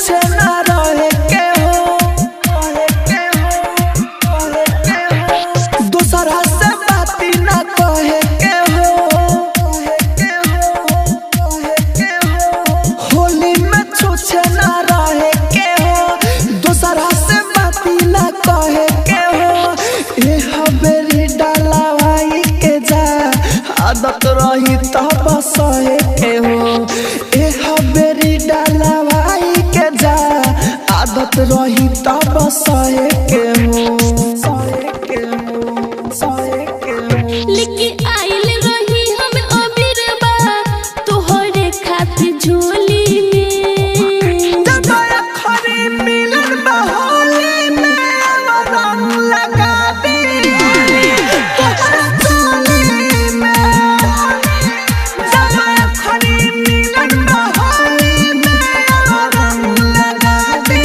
छूछे ना रहे के हो दूसरा से बाती ना कहे के हो होली में छूछे ना रहे के हो दूसरा से बाती ना कहे के हो ए हबेरी डाला भाई के जा आदत रही तब सहे के हो ए हबेरी डाला भाई के जा आदत रही तब सहे के हो लेके आइल रही हम अबीरबा तोहरे खातिर झोली में जगया खरी मिलन बहोली में रंग लगा दी तोहरा चोली में जगया खरी मिलन बहोली में रंग लगा दी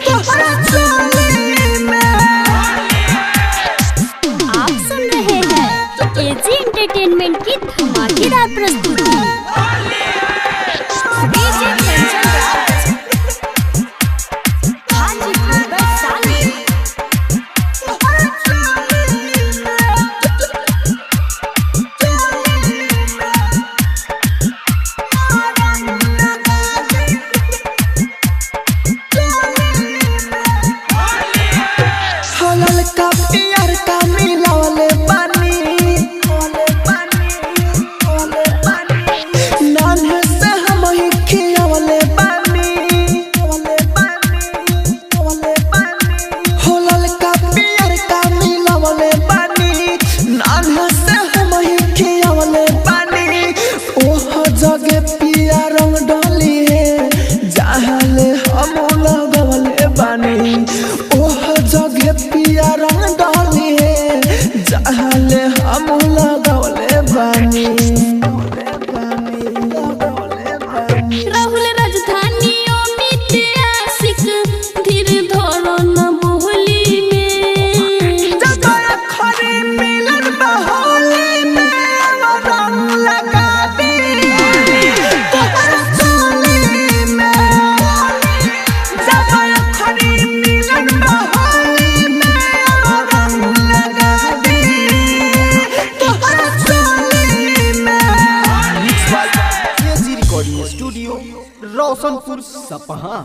तोहरा चोली में। आप सुन रहे हैं एजी एंटरटेनमेंट की धमाकेदार प्रस्तुति डीजे कंचन राज हाजीपुर वैशाली हलल का पियर का मिलावले पानी नान्हे से हम ही खियावले पानी हलल का पियर का मिलावले पानी नान्हे से हम ही खियावले पानी ओह जगे पिया रंग डाली है जहाँ ले हम लगवले बानी ओह जगे पिया रंग डाली है जहाँ ले हम लगवले बानी। राहुल राजधानी अमित आशिक धीर धरो न बोली में जगया खरी मिलन बहोली में रंग लगा दी तोहरा चोली में जगया खरी मिलन बहोली में रंग लगा दी तोहरा चोली में। एजी रिकॉर्डिंग स्टूडियो रोशनपुर सपहा।